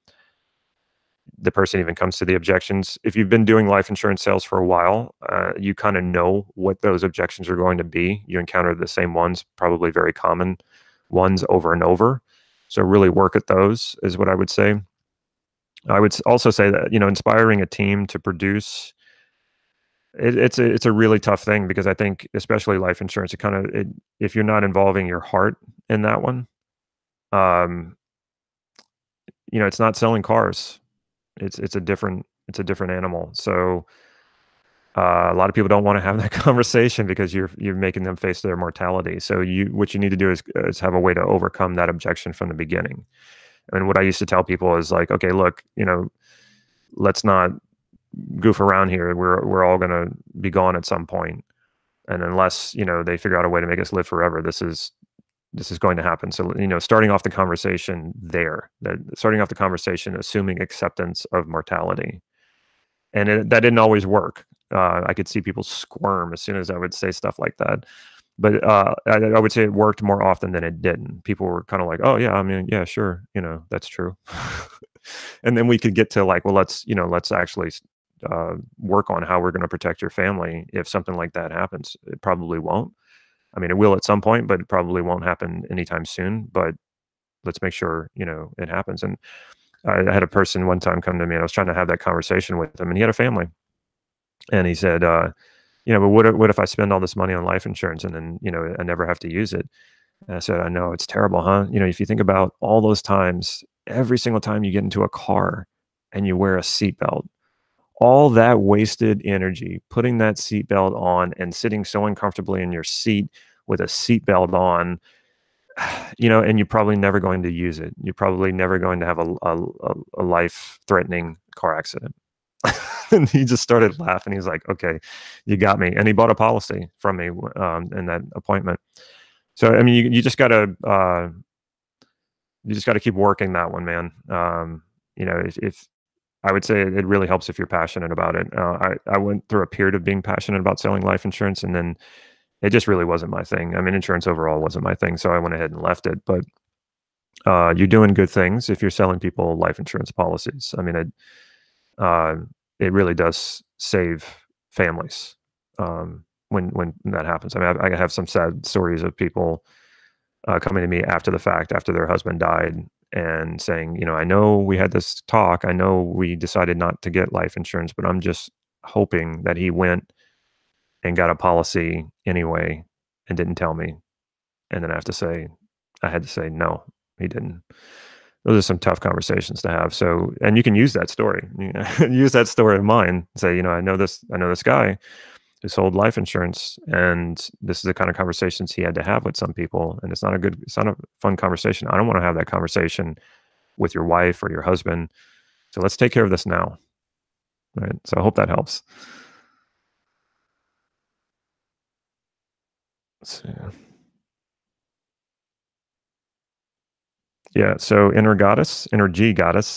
Speaker 1: the person even comes to the objections. If you've been doing life insurance sales for a while, you kind of know what those objections are going to be. You encounter the same ones, probably very common ones over and over. So really work at those is what I would say. I would also say that, inspiring a team to produce it's a really tough thing because I think especially life insurance, if you're not involving your heart in that one, um, it's not selling cars. It's a different animal. So a lot of people don't want to have that conversation because you're making them face their mortality. So what you need to do is have a way to overcome that objection from the beginning. And what I used to tell people is like, okay, look, let's not goof around here. We're all going to be gone at some point, and unless they figure out a way to make us live forever, this is going to happen. So starting off the conversation starting off the conversation assuming acceptance of mortality, and that didn't always work. I could see people squirm as soon as I would say stuff like that. But I would say it worked more often than it didn't. People were kind of like, "Oh yeah, I mean, yeah, sure, that's true." And then we could get to like, well, let's actually work on how we're going to protect your family if something like that happens. It probably won't. I mean, it will at some point, but it probably won't happen anytime soon. But let's make sure it happens. And I had a person one time come to me, and I was trying to have that conversation with him, and he had a family, and he said, but what if I spend all this money on life insurance and then I never have to use it? And I said, I know it's terrible, huh? If you think about all those times, every single time you get into a car and you wear a seatbelt, all that wasted energy, putting that seatbelt on and sitting so uncomfortably in your seat with a seatbelt on, and you're probably never going to use it. You're probably never going to have a life-threatening car accident. And he just started laughing. He's like, okay, you got me. And he bought a policy from me in that appointment. So, I mean, you just gotta keep working that one, man. If I would say it really helps if you're passionate about it. I went through a period of being passionate about selling life insurance, and then it just really wasn't my thing. I mean, insurance overall wasn't my thing, so I went ahead and left it. But you're doing good things if you're selling people life insurance policies. I mean, uh, it really does save families when that happens. I mean, I have some sad stories of people coming to me after the fact, after their husband died, and saying, I know we had this talk. I know we decided not to get life insurance, but I'm just hoping that he went and got a policy anyway and didn't tell me. And then I had to say, no, he didn't. Those are some tough conversations to have. So, and you can use that story, use that story of mine. Say, I know this guy who sold life insurance, and this is the kind of conversations he had to have with some people, and it's not a fun conversation. I don't want to have that conversation with your wife or your husband. So let's take care of this now, right? So I hope that helps. So, yeah. So Energy Goddess.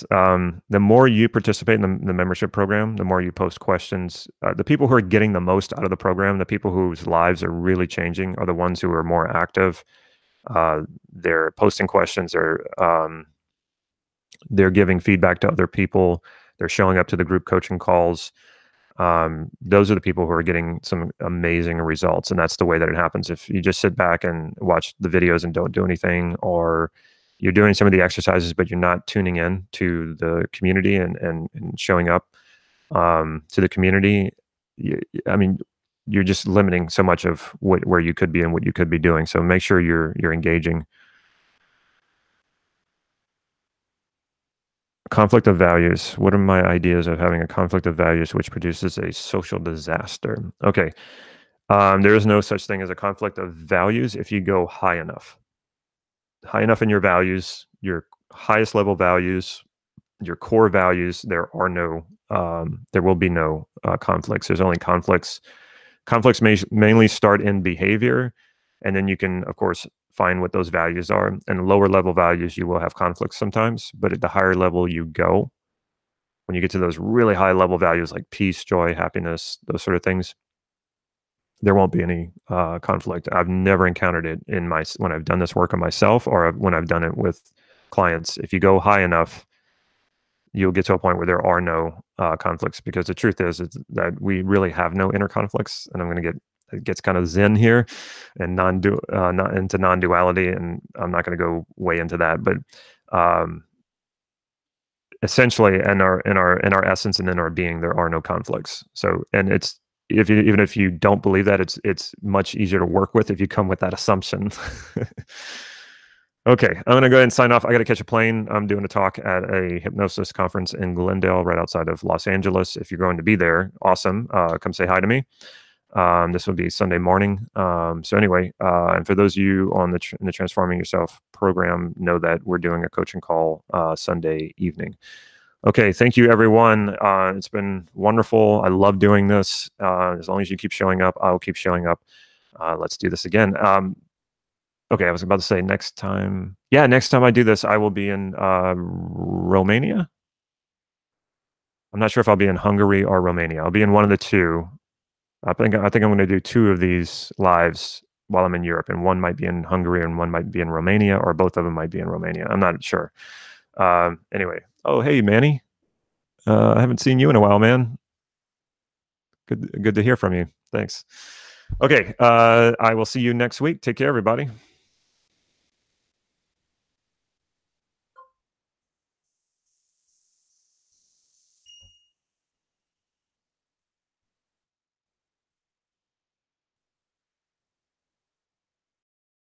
Speaker 1: The more you participate in the membership program, the more you post questions. The people who are getting the most out of the program, the people whose lives are really changing, are the ones who are more active. They're posting questions. They're giving feedback to other people. They're showing up to the group coaching calls. Those are the people who are getting some amazing results, and that's the way that it happens. If you just sit back and watch the videos and don't do anything, or you're doing some of the exercises but you're not tuning in to the community and showing up to the community, I mean, you're just limiting so much of where you could be and what you could be doing. So make sure you're engaging. Conflict of values. What are my ideas of having a conflict of values which produces a social disaster? Okay. There is no such thing as a conflict of values if you go high enough. High enough in your values, your highest level values, your core values, there will be no conflicts. There's only conflicts. Conflicts mainly start in behavior, and then you can, of course, find what those values are. And lower level values, you will have conflicts sometimes, but at the higher level you go, when you get to those really high level values like peace, joy, happiness, those sort of things, there won't be any conflict. I've never encountered it when I've done this work on myself or when I've done it with clients. If you go high enough, you'll get to a point where there are no conflicts, because the truth is that we really have no inner conflicts. And I'm going to it gets kind of zen here and not into non-duality, and I'm not going to go way into that, but um, essentially in our essence and in our being, there are no conflicts. So, and it's, even if you don't believe that, it's much easier to work with if you come with that assumption. Okay, I'm gonna go ahead and sign off. I got to catch a plane. I'm doing a talk at a hypnosis conference in Glendale, right outside of Los Angeles. If you're going to be there, awesome. Come say hi to me. This will be Sunday morning. So anyway, and for those of you on in the Transforming Yourself program, know that we're doing a coaching call Sunday evening. Okay, thank you, everyone. It's been wonderful. I love doing this. As long as you keep showing up, I'll keep showing up. Let's do this again. Okay, I was about to say next time. Yeah, next time I do this, I will be in Romania. I'm not sure if I'll be in Hungary or Romania. I'll be in one of the two. I think I'm going to do 2 of these lives while I'm in Europe, and one might be in Hungary and one might be in Romania, or both of them might be in Romania. I'm not sure. Anyway, oh hey Manny, I haven't seen you in a while, man. Good to hear from you. Thanks. Okay, I will see you next week. Take care, everybody.